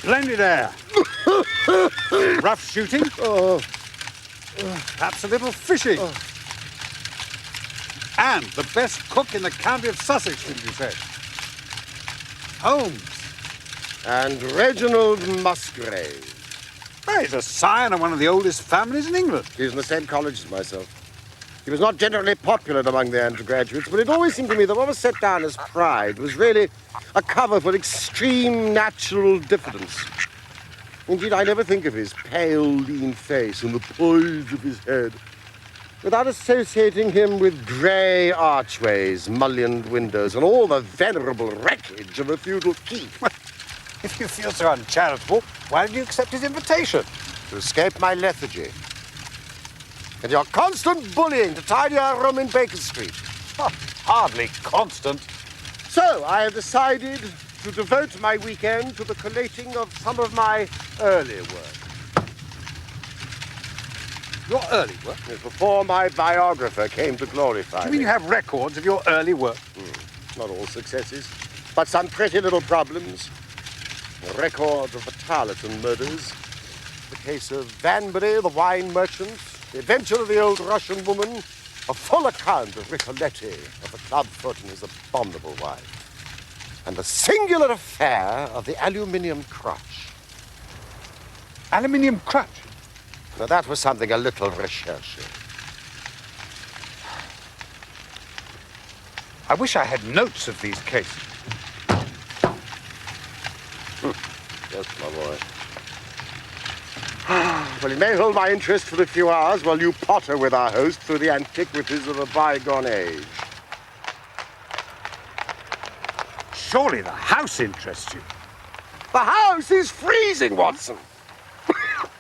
Splendid air. Rough shooting. Perhaps a little fishing. And the best cook in the county of Sussex, didn't you say? Holmes. And Reginald Musgrave. Well, he's a scion of one of the oldest families in England. He was in the same college as myself. He was not generally popular among the undergraduates, but it always seemed to me that what was set down as pride was really a cover for extreme natural diffidence. Indeed, I never think of his pale, lean face and the poise of his head without associating him with grey archways, mullioned windows, and all the venerable wreckage of a feudal keep. If you feel so uncharitable, why did you accept his invitation? To escape my lethargy. And your constant bullying to tidy our room in Baker Street. Oh, hardly constant. So I have decided to devote my weekend to the collating of some of my early work. Your early work? Yes, before my biographer came to glorify Do you mean me. you have records of your early work? Not all successes, but some pretty little problems. A record of the Tarleton murders, the case of Vanbury, the wine merchant, the adventure of the old Russian woman, a full account of Ricoletti, of the clubfoot and his abominable wife, and the singular affair of the aluminium crutch. Aluminium crutch? Now, that was something a little recherche. I wish I had notes of these cases. Yes, my boy. Well, it may hold my interest for a few hours while you potter with our host through the antiquities of a bygone age. Surely the house interests you. The house is freezing, Watson.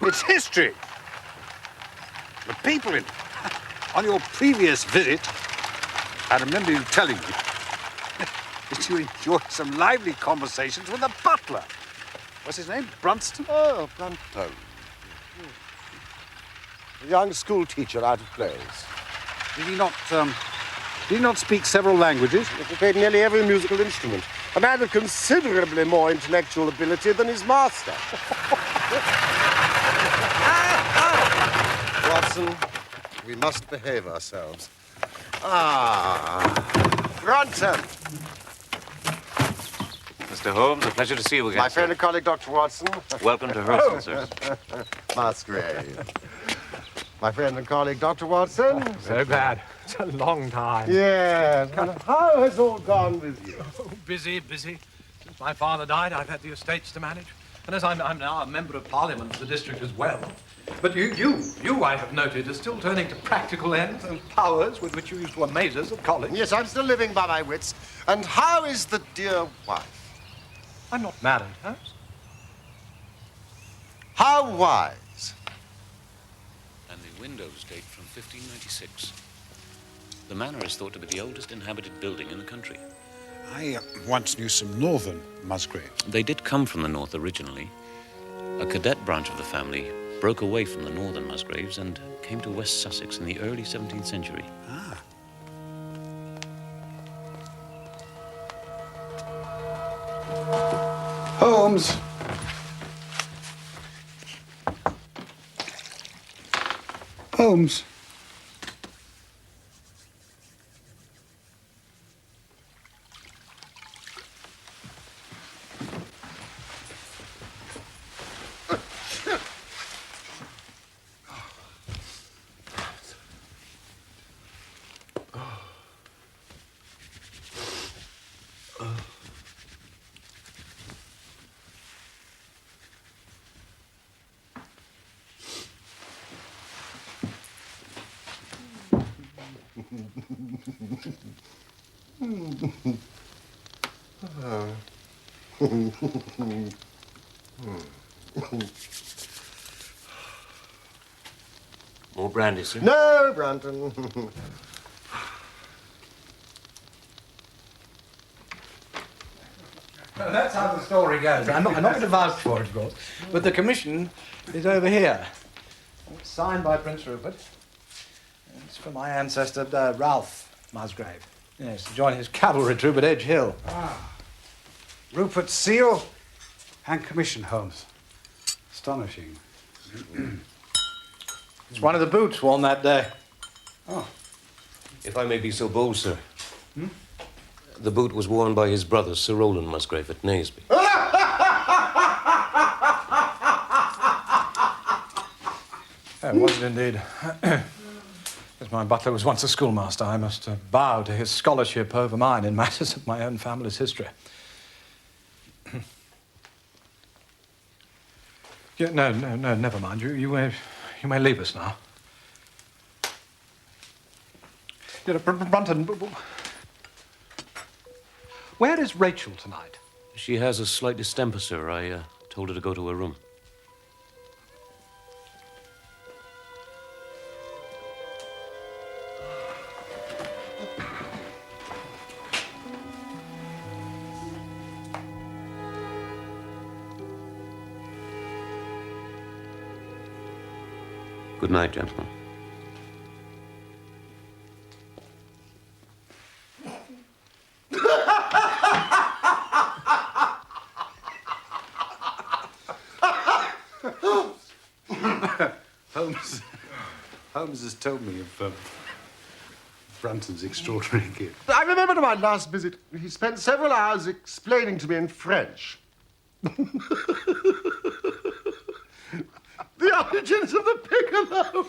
It's history. The people in it. On your previous visit, I remember you telling me that you enjoyed some lively conversations with the butler. What's his name? Brunston? Oh, Brunton. A young school teacher out of place. Did he not speak several languages? He played nearly every musical instrument. A man of considerably more intellectual ability than his master. Watson, we must behave ourselves. Brunton! Mr. Holmes, a pleasure to see you again. My friend and colleague, Dr. Watson. Welcome to rehearsal, sir. Musgrave. My friend and colleague, Dr. Watson. So glad. It's a long time. Yes. And how has all gone with you? Oh, busy. Since my father died, I've had the estates to manage. And as I'm now a member of Parliament for the district as well. But you, I have noted, are still turning to practical ends, those powers with which you used to amaze us at college. Yes, I'm still living by my wits. And how is the dear wife? I'm not married, Holmes. How wise. And the windows date from 1596. The manor is thought to be the oldest inhabited building in the country. I once knew some northern Musgraves. They did come from the north originally. A cadet branch of the family broke away from the northern Musgraves and came to West Sussex in the early 17th century. Ah. Holmes. Holmes. More brandy, sir? No, Brunton. Well, that's how the story goes. I'm not going to vouch for it, of course, but the commission is over here. It's signed by Prince Rupert. It's for my ancestor, Ralph Musgrave. Yes, to join his cavalry troop at Edge Hill. Ah. Rupert's seal Hand commission, Holmes. Astonishing. It's one of the boots worn that day. Oh. If I may be so bold, sir. The boot was worn by his brother, Sir Roland Musgrave, at Naseby. It was it indeed. As my butler was once a schoolmaster, I must bow to his scholarship over mine in matters of my own family's history. Yeah, no, never mind. You may leave us now. You know, Brunton, where is Rachel tonight? She has a slight distemper, sir. I told her to go to her room. Good night, gentlemen. Holmes has told me of Brunton's extraordinary gift. I remember my last visit, he spent several hours explaining to me in French the origins of the piccolo.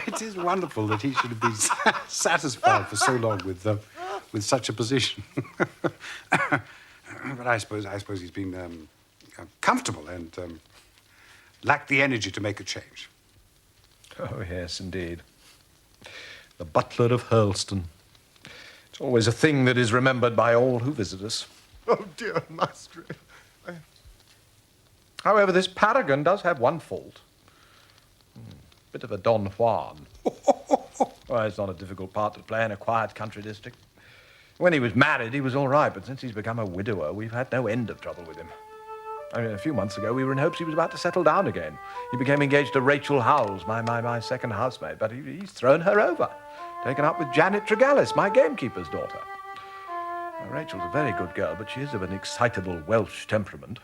It is wonderful that he should have been satisfied for so long with such a position. But I suppose he's been comfortable and lacked the energy to make a change. Oh, yes, indeed. The butler of Hurlston. It's always a thing that is remembered by all who visit us. Oh, dear Musgrave. However, this paragon does have one fault. Bit of a Don Juan. Well, it's not a difficult part to play in a quiet country district. When he was married, he was all right, but since he's become a widower, we've had no end of trouble with him. I mean, a few months ago, we were in hopes he was about to settle down again. He became engaged to Rachel Howells, my second housemaid, but he's thrown her over, taken up with Janet Tregallis, my gamekeeper's daughter. Now, Rachel's a very good girl, but she is of an excitable Welsh temperament.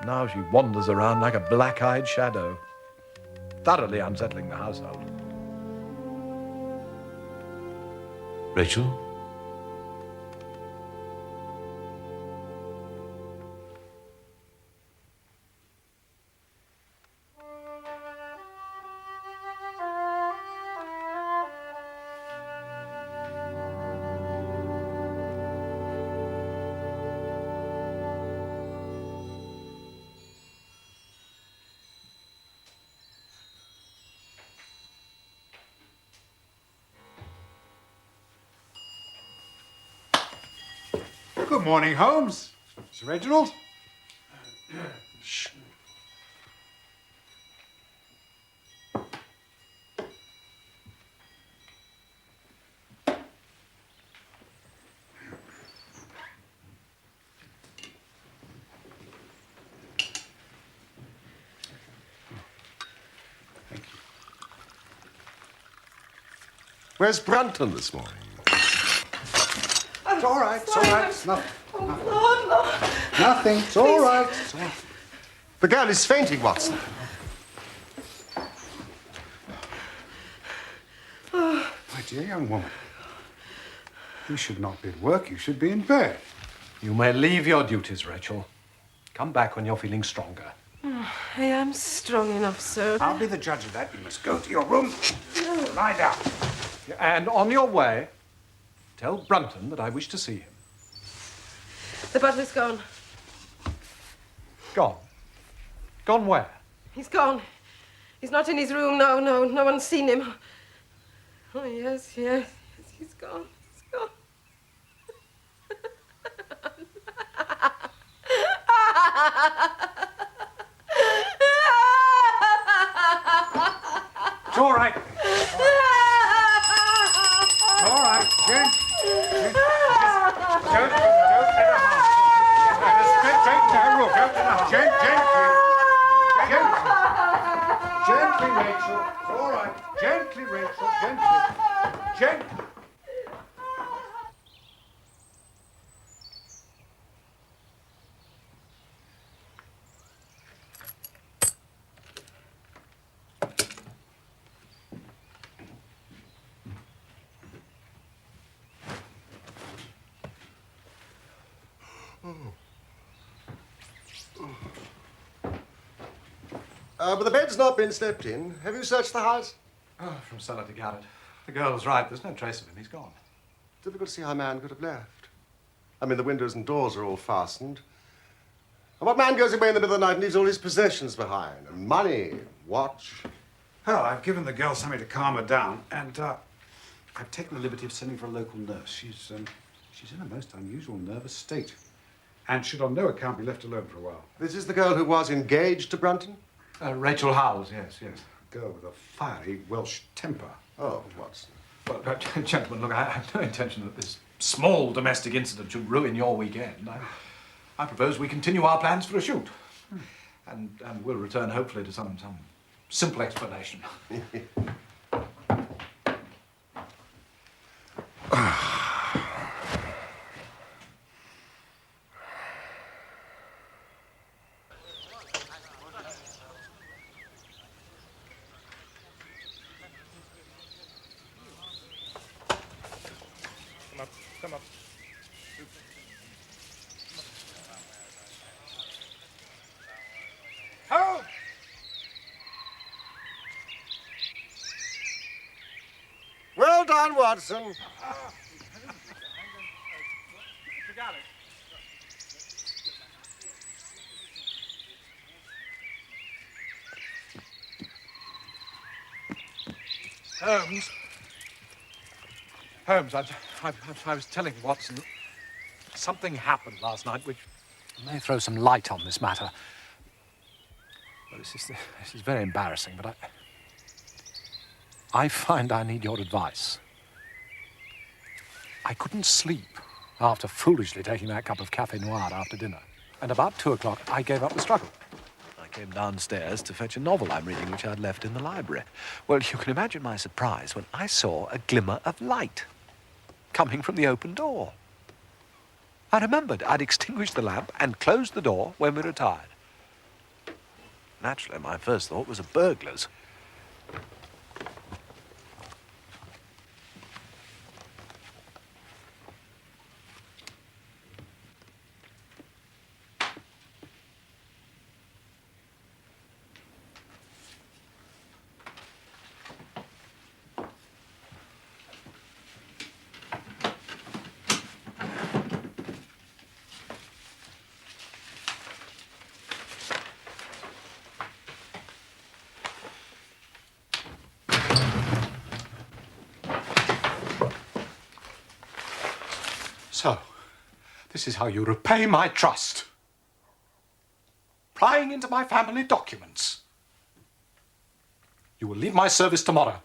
Now she wanders around like a black-eyed shadow, thoroughly unsettling the household. Rachel? Good morning, Holmes. Sir Reginald? Shh. Thank you. Where's Brunton this morning? It's all right. It's all right. It's nothing. Oh, Lord, no. Nothing. It's all right. It's all right. The girl is fainting, Watson. My dear young woman, you should not be at work. You should be in bed. You may leave your duties, Rachel. Come back when you're feeling stronger. I am strong enough, sir. I'll be the judge of that. You must go to your room. Lie down. And on your way, tell Brunton that I wish to see him. The butler's gone. Gone? Gone where? He's gone. He's not in his room. No one's seen him. Oh, yes, he's gone. He's gone. It's all right. It's all right. Jen. Don't let her harm. Straight to her room. Don't let her harm. Gently, Rachel. It's all right. Gently, Rachel. Gently. But the bed's not been slept in. Have you searched the house? Oh, from cellar to garret. The girl's right. There's no trace of him. He's gone. Difficult to see how a man could have left. I mean, the windows and doors are all fastened. And what man goes away in the middle of the night and leaves all his possessions behind? And money, watch. Well, I've given the girl something to calm her down, and I've taken the liberty of sending for a local nurse. She's in a most unusual nervous state, and should on no account be left alone for a while. This is the girl who was engaged to Brunton? Rachel Howells, yes. A girl with a fiery Welsh temper. Oh, Watson. Well, gentlemen, look, I have no intention that this small domestic incident should ruin your weekend. I propose we continue our plans for a shoot. And we'll return, hopefully, to some simple explanation. Come up. Harold! Well done, Watson. Holmes, I was telling Watson that something happened last night which may throw some light on this matter. Well, this is very embarrassing, but I find I need your advice. I couldn't sleep after foolishly taking that cup of café noir after dinner. And about 2 o'clock, I gave up the struggle. I came downstairs to fetch a novel I'm reading, which I'd left in the library. Well, you can imagine my surprise when I saw a glimmer of light coming from the open door. I remembered I'd extinguished the lamp and closed the door when we retired. Naturally, my first thought was of burglars. So, this is how you repay my trust. Prying into my family documents. You will leave my service tomorrow.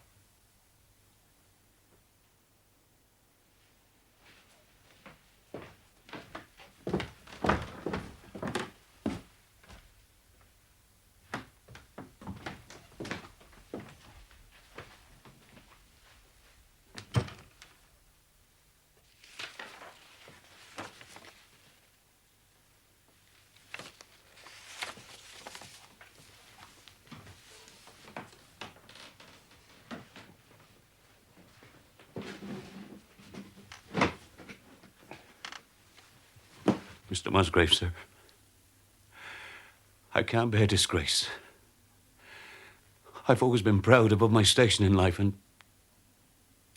Mr. Musgrave, sir. I can't bear disgrace. I've always been proud above my station in life, and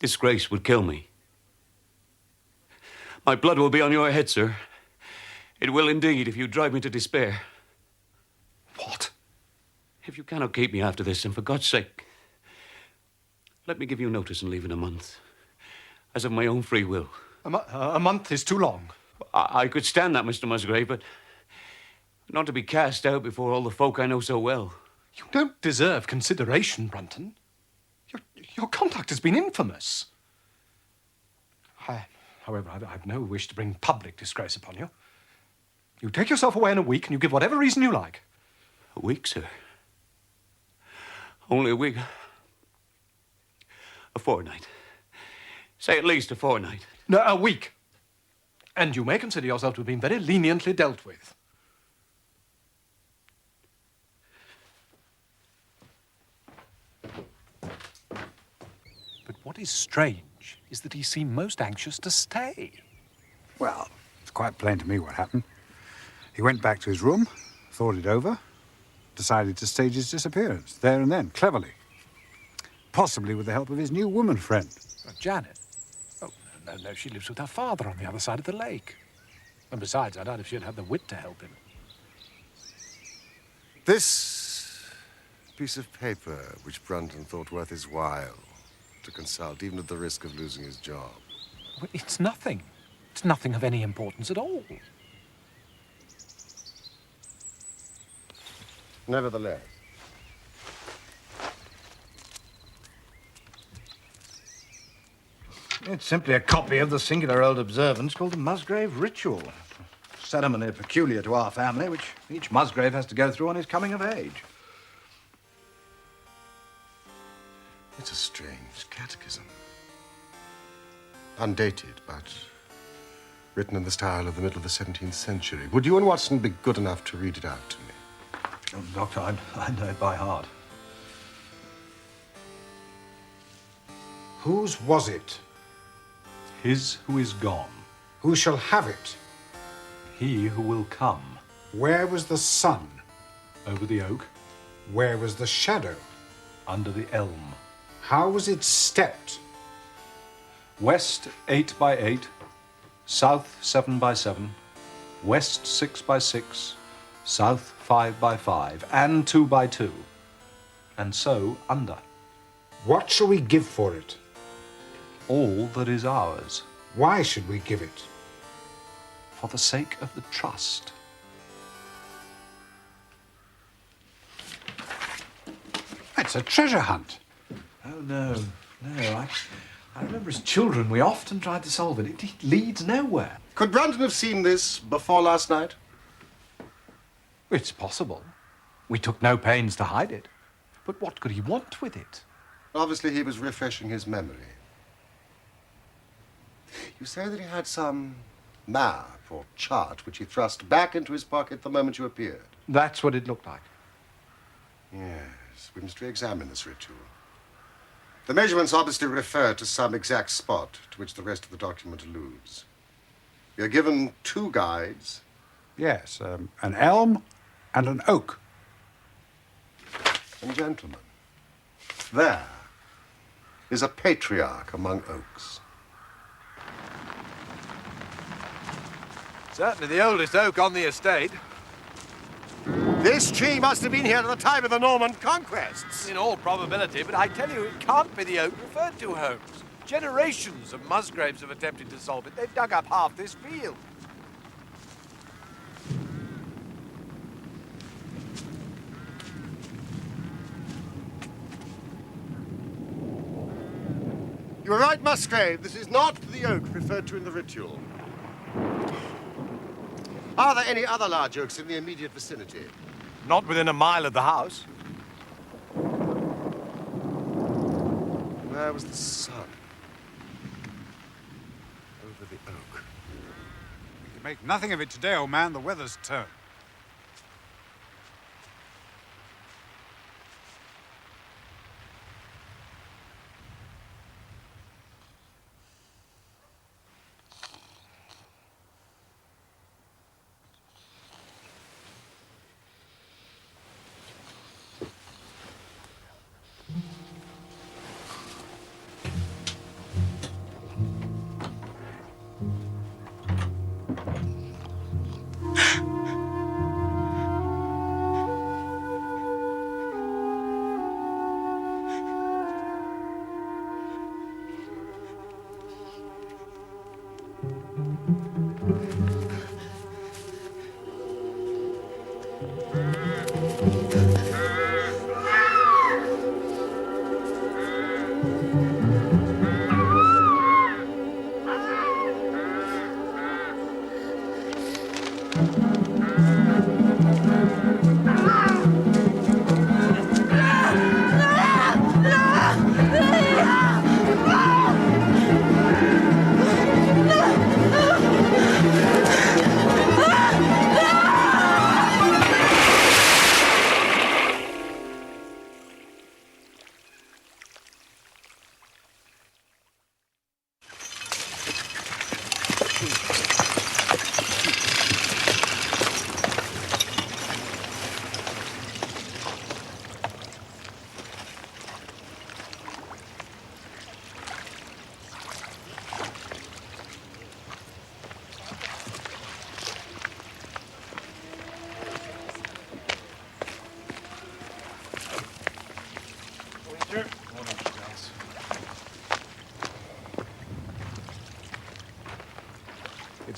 disgrace would kill me. My blood will be on your head, sir. It will indeed if you drive me to despair. What? If you cannot keep me after this, then for God's sake, let me give you notice and leave in a month, as of my own free will. A month is too long. I could stand that, Mr. Musgrave, but not to be cast out before all the folk I know so well. You don't deserve consideration, Brunton. Your conduct has been infamous. However, I've no wish to bring public disgrace upon you. You take yourself away in a week and you give whatever reason you like. A week, sir? Only a week? A fortnight. Say at least a fortnight. No, a week. And you may consider yourself to have been very leniently dealt with. But what is strange is that he seemed most anxious to stay. Well, it's quite plain to me what happened. He went back to his room, thought it over, decided to stage his disappearance there and then, cleverly. Possibly with the help of his new woman friend. Janet? Oh, no, she lives with her father on the other side of the lake. And besides, I doubt if she'd have the wit to help him. This piece of paper which Brunton thought worth his while to consult, even at the risk of losing his job. Well, it's nothing. It's nothing of any importance at all. Nevertheless. It's simply a copy of the singular old observance called the Musgrave Ritual. A ceremony peculiar to our family, which each Musgrave has to go through on his coming of age. It's a strange catechism. Undated, but written in the style of the middle of the 17th century. Would you and Watson be good enough to read it out to me? Oh, Doctor, I know it by heart. Whose was it? His who is gone, Who shall have it? he who will come. Where was the sun? Over the oak, Where was the shadow? under the elm. How was it stepped? West 8 by 8, south 7 by 7, west 6 by 6, south 5 by 5, and 2 by 2. And so under. What shall we give for it? All that is ours, Why should we give it? for the sake of the trust. It's a treasure hunt. Oh, no. I remember as children we often tried to solve it. It leads nowhere. Could Brunton have seen this before last night? It's possible. We took no pains to hide it. But what could he want with it? Obviously, he was refreshing his memory. You say that he had some map or chart which he thrust back into his pocket the moment you appeared. That's what it looked like. Yes, we must re-examine this ritual. The measurements obviously refer to some exact spot to which the rest of the document alludes. You're given two guides. Yes, an elm and an oak. And gentlemen, there is a patriarch among oaks. Certainly the oldest oak on the estate. This tree must have been here at the time of the Norman conquests. In all probability, but I tell you, it can't be the oak referred to, Holmes. Generations of Musgraves have attempted to solve it. They've dug up half this field. You were right, Musgrave. This is not the oak referred to in the ritual. Are there any other large oaks in the immediate vicinity? Not within a mile of the house. Where was the sun? Over the oak. We can make nothing of it today, old man. The weather's turned.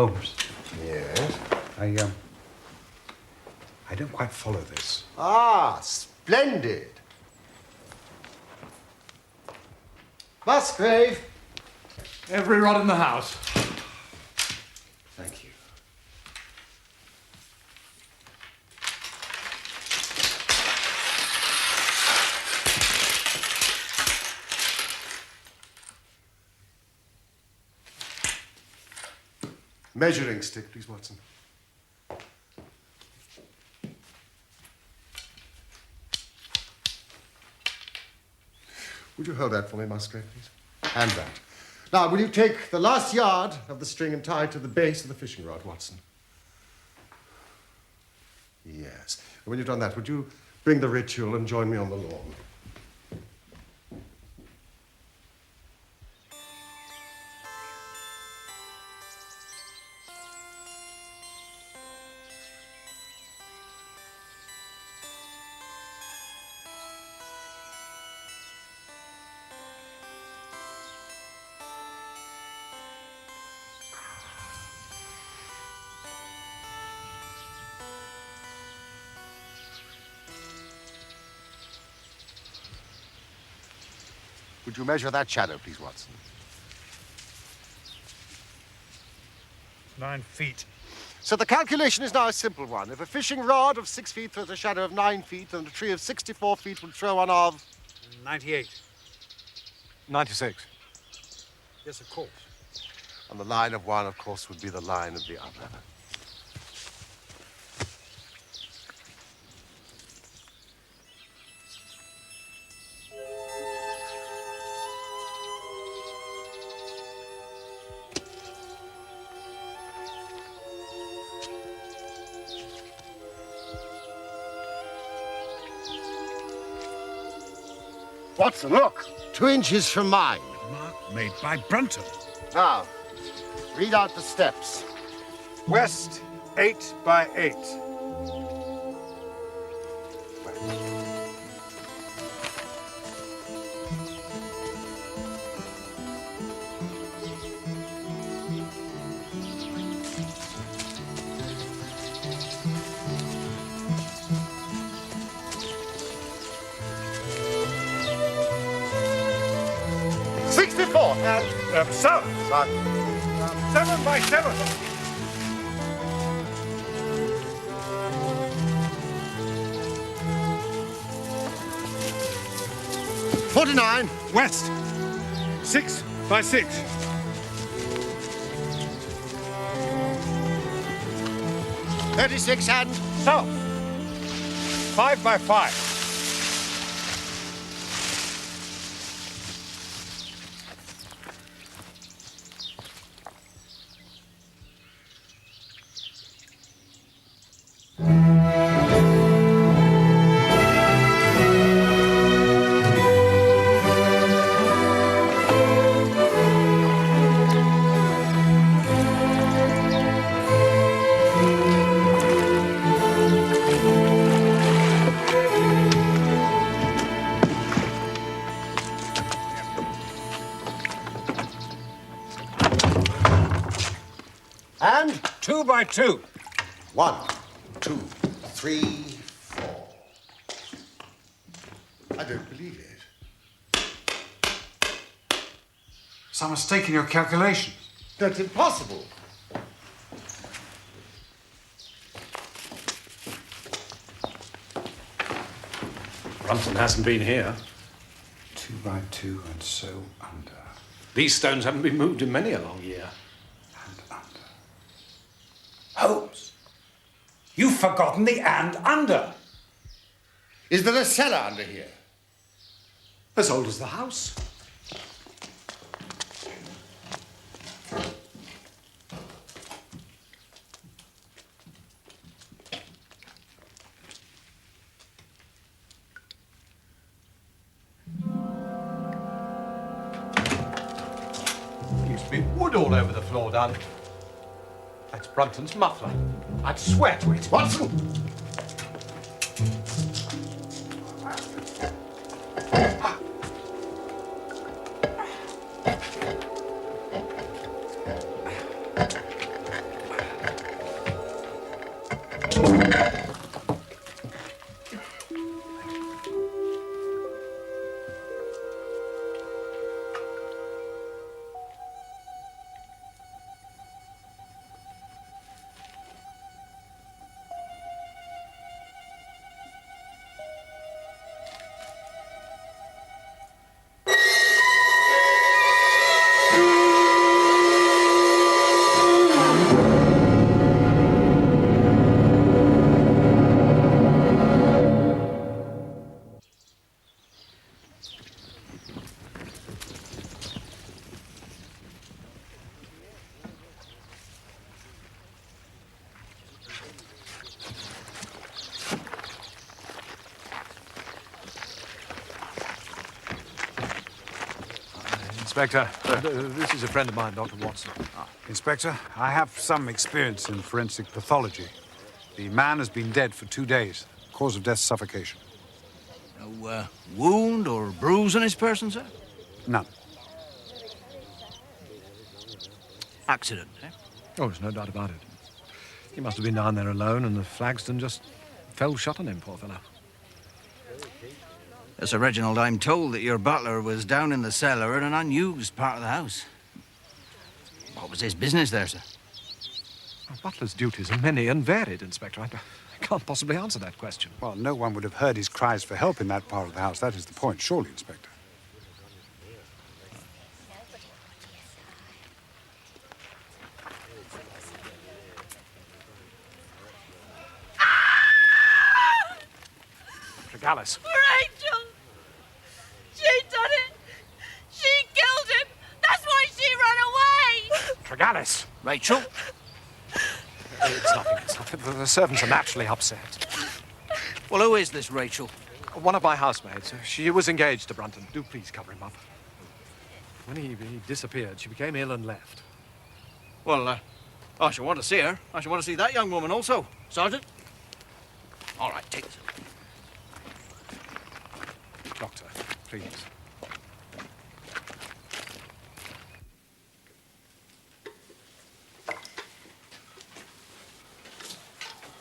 Holmes, Yes? I don't quite follow this. Ah, splendid. Musgrave. Every rod in the house. Thank you. Measuring stick, please, Watson. Would you hold that for me, Musgrave, please? And that. Now, will you take the last yard of the string and tie it to the base of the fishing rod, Watson? Yes. And when you've done that, would you bring the ritual and join me on the lawn? Would you measure that shadow, please, Watson? 9 feet. So the calculation is now a simple one. If a fishing rod of 6 feet throws a shadow of 9 feet, then a tree of 64 feet would throw one of... 98. 96. Yes, of course. And the line of one, of course, would be the line of the other. Watson, look! 2 inches from mine. Mark made by Brunton. Now, read out the steps. West 8 by 8. South. 7 by 7. 49. West 6 by 6. 36 and... South 5 by 5. And? 2 by 2. 1, 2, 3, 4. I don't believe it. Some mistake in your calculations. That's impossible. Brunton hasn't been here. 2 by 2 and so under. These stones haven't been moved in many a long year. And under. Holmes, you've forgotten the and under. Is there a cellar under here? As old as the house. Used to be wood all over the floor, darling. That's Brunton's muffler. I'd swear to it. Watson! Inspector, this is a friend of mine, Dr. Watson. Inspector, I have some experience in forensic pathology. The man has been dead for 2 days. Cause of death, suffocation. No wound or bruise on his person, sir? None. Accident, eh? Oh, there's no doubt about it. He must have been down there alone, and the flagstone just fell shut on him, poor fellow. Sir Reginald, I'm told that your butler was down in the cellar in an unused part of the house. What was his business there, sir? A butler's duties are many and varied, Inspector. I can't possibly answer that question. Well, no one would have heard his cries for help in that part of the house. That is the point, surely, Inspector. Alice. Rachel! She done it! She killed him! That's why she ran away! Tregallis! Rachel? It's nothing. The servants are naturally upset. Well, who is this Rachel? One of my housemaids. She was engaged to Brunton. Do please cover him up. When he disappeared, she became ill and left. Well, I shall want to see her. I shall want to see that young woman also. Sergeant? All right, take this. Doctor, please.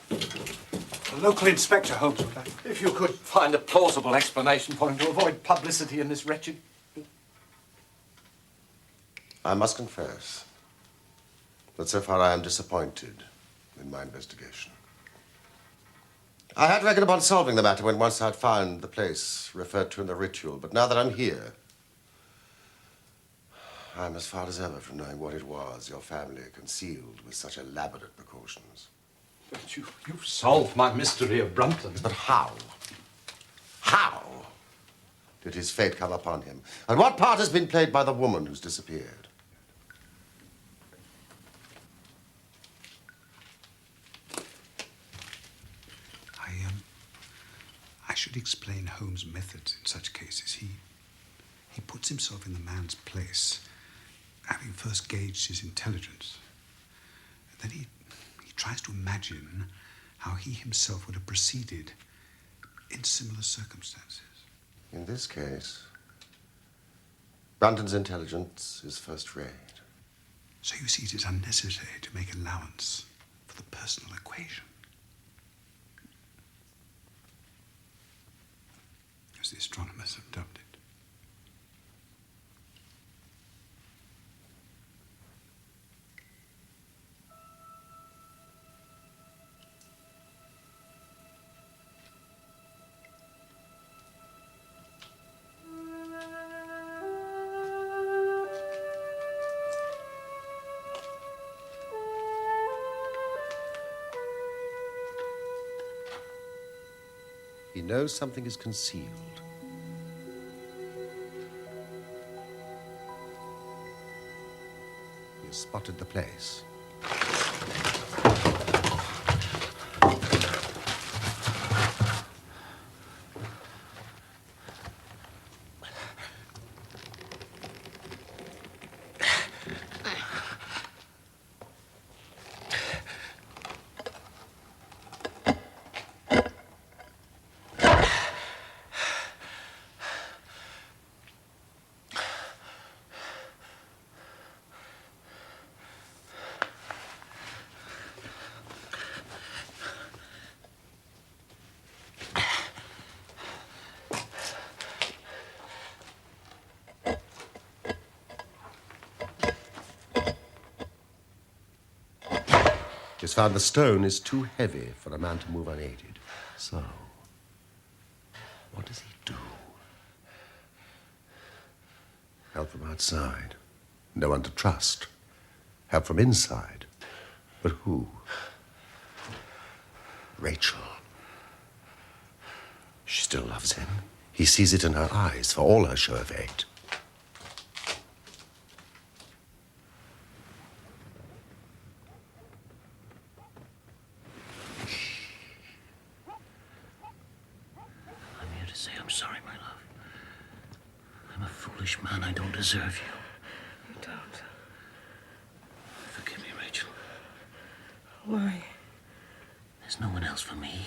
The local inspector, Holmes, would like. If you could find a plausible explanation for him to avoid publicity in this wretched... I must confess that so far I am disappointed in my investigation. I had reckoned upon solving the matter when once I'd found the place referred to in the ritual, but now that I'm here, I'm as far as ever from knowing what it was your family concealed with such elaborate precautions. But you've solved my mystery of Brunton. But how? How did his fate come upon him? And what part has been played by the woman who's disappeared? I should explain Holmes' methods in such cases. He puts himself in the man's place, having first gauged his intelligence. Then he tries to imagine how he himself would have proceeded in similar circumstances. In this case, Brunton's intelligence is first rate. So you see, it is unnecessary to make allowance for the personal equation. As the astronomers have dubbed it. He knows something is concealed. He has spotted the place. He's found the stone is too heavy for a man to move unaided. So, what does he do? Help from outside. No one to trust. Help from inside. But who? Rachel. She still loves him. He sees it in her eyes, for all her show of hate. I'm here to say I'm sorry, my love. I'm a foolish man. I don't deserve you. Why? There's no one else for me.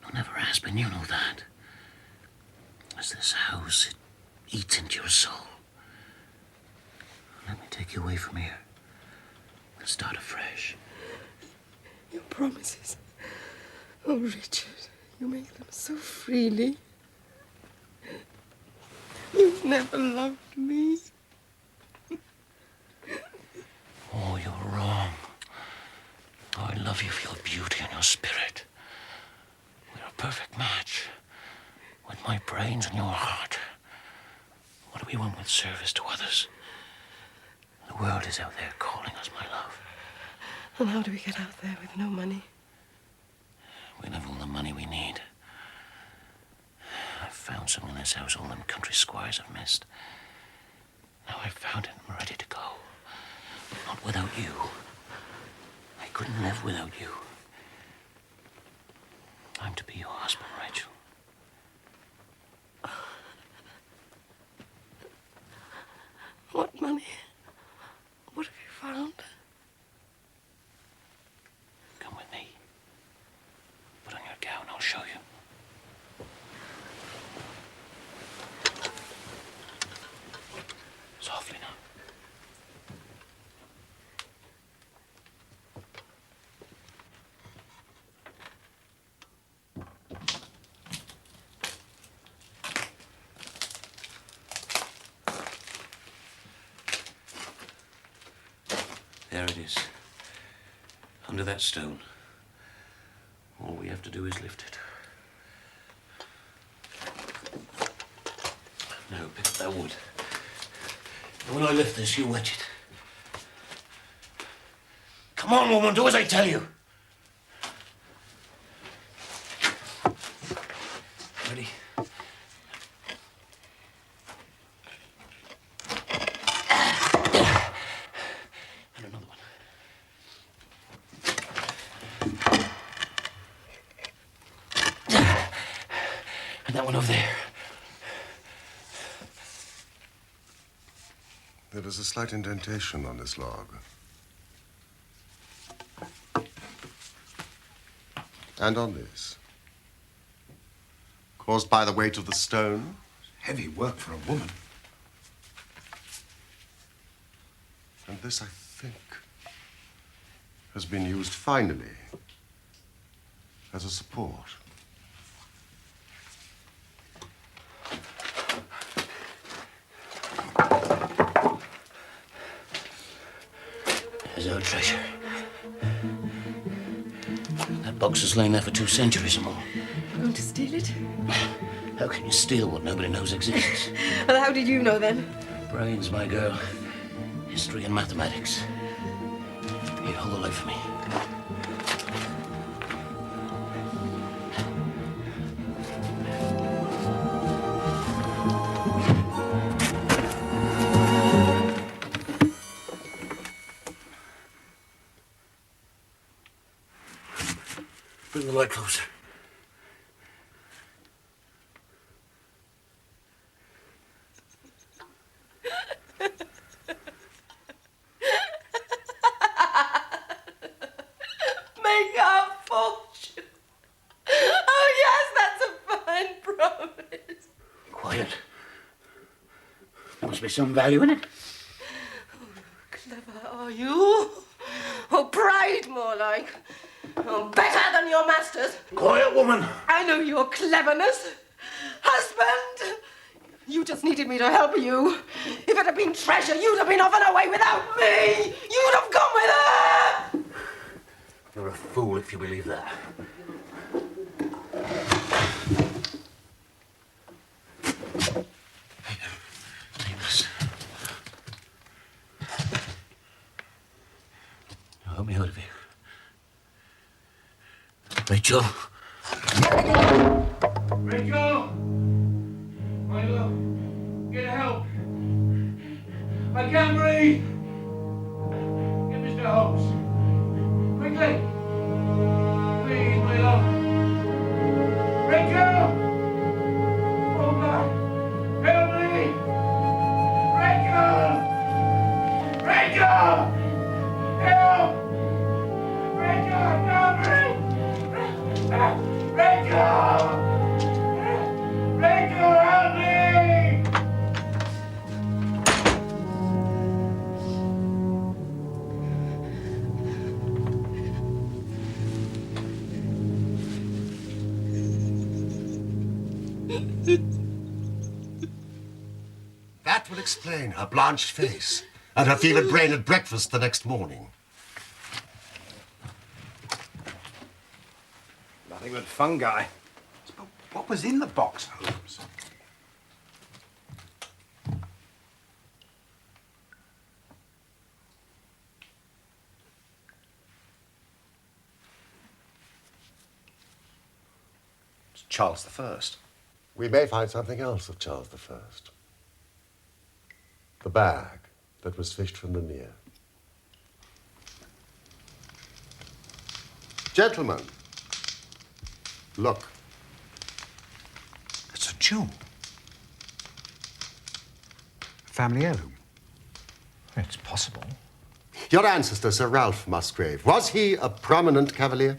No, never has been, you know that. As this house, it eats into your soul. Let me take you away from here. We'll start afresh. Your promises. Oh, Richard, you make them so freely. You've never loved me. Oh, you're wrong. Oh, I love you for your beauty and your spirit. We're a perfect match. With my brains and your heart. What do we want with service to others? The world is out there calling us, my love. And how do we get out there with no money? We'll have all the money we need. I've found something in this house all them country squires have missed. Now I've found it and I'm ready to go. Not without you. I couldn't live without you. I'm to be your husband, Rachel. What money? What have you found? Come with me. Put on your gown, I'll show you. Softly now. There it is. Under that stone. All we have to do is lift it. Now pick up that wood. And when I lift this, you wedge it. Come on, woman, do as I tell you. Ready? And another one. And that one over there. There is a slight indentation on this log. And on this. Caused by the weight of the stone. Heavy work for a woman. And this, I think, has been used finally as a support. There's our treasure. That box has lain there for 2 centuries or more. You're going to steal it? How can you steal what nobody knows exists? Well, how did you know then? Brains, my girl. History and mathematics. Here, hold the light for me. Bring the light closer. Make our fortune. Oh, yes, that's a fine promise. Quiet. There must be some value in it. Clever are you? Oh, pride more like. Oh, better than your masters. Quiet, woman. I know your cleverness. Husband, you just needed me to help you. If it had been treasure, you'd have been off and away without me. You'd have gone with her. You're a fool if you believe that. Take this. Now help me out of here. Rachel. Rachel! My love, get help. I can't breathe. Get Mr. Holmes. Quickly. Please, my love. Rachel! Oh, God. Help me! Rachel! Rachel! Help! Rachel! That will explain her blanched face and her fevered brain at breakfast the next morning. Nothing but fungi. But what was in the box, Holmes? It's Charles I. We may find something else of Charles I. The bag that was fished from the mere. Gentlemen, look. It's a jewel. Family heirloom. It's possible. Your ancestor, Sir Ralph Musgrave, was he a prominent cavalier?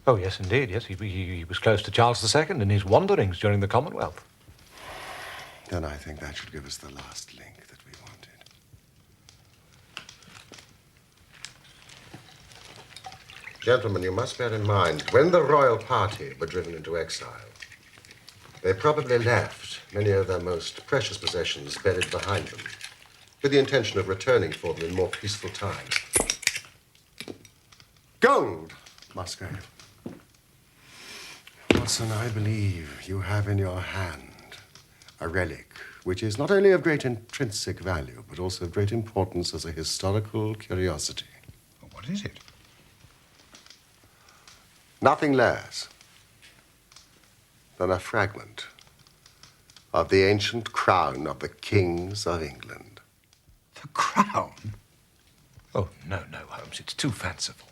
Oh, yes, indeed, yes. He was close to Charles II in his wanderings during the Commonwealth. Then I think that should give us the last link that we wanted. Gentlemen, you must bear in mind, when the royal party were driven into exile, they probably left many of their most precious possessions buried behind them, with the intention of returning for them in more peaceful times. Gold, Musgrave. Watson, I believe you have in your hand a relic which is not only of great intrinsic value, but also of great importance as a historical curiosity. What is it? Nothing less than a fragment of the ancient crown of the kings of England. The crown? Oh, no, Holmes, it's too fanciful.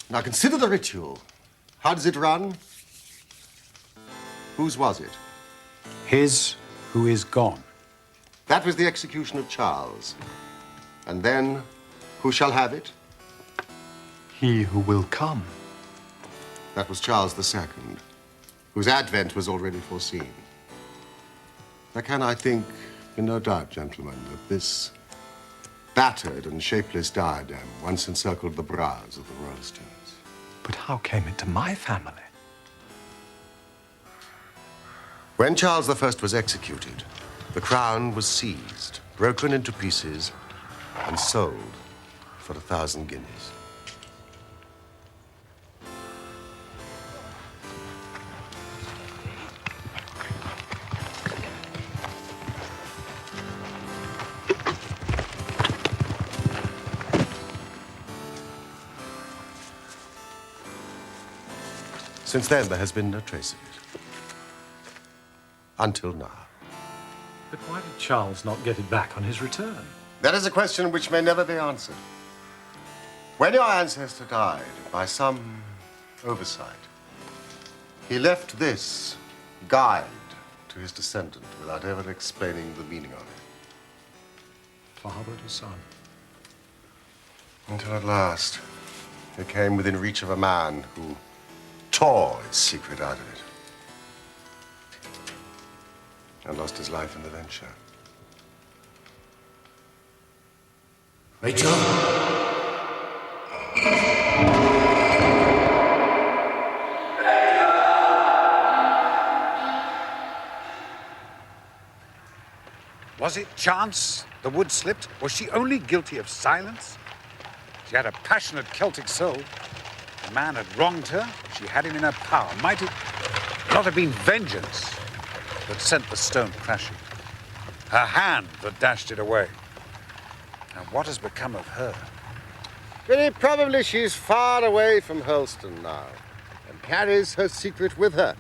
Now consider the ritual. How does it run? Whose was it? His who is gone. That was the execution of Charles. And then, who shall have it? He who will come. That was Charles II, whose advent was already foreseen. There can, I think, be no doubt, gentlemen, that this battered and shapeless diadem once encircled the brows of the Royalstons. But how came it to my family? When Charles I was executed, the crown was seized, broken into pieces, and sold for 1,000 guineas. Since then, there has been no trace of it. Until now. But why did Charles not get it back on his return? That is a question which may never be answered. When your ancestor died, by some oversight, he left this guide to his descendant without ever explaining the meaning of it. Father to son. Until at last, it came within reach of a man who tore its secret out of it and lost his life in the venture. Rachel? Was it chance the wood slipped? Was she only guilty of silence? She had a passionate Celtic soul. The man had wronged her. She had him in her power. Might it not have been vengeance that sent the stone crashing? Her hand that dashed it away. And what has become of her? Very probably she's far away from Hurlstone now and carries her secret with her.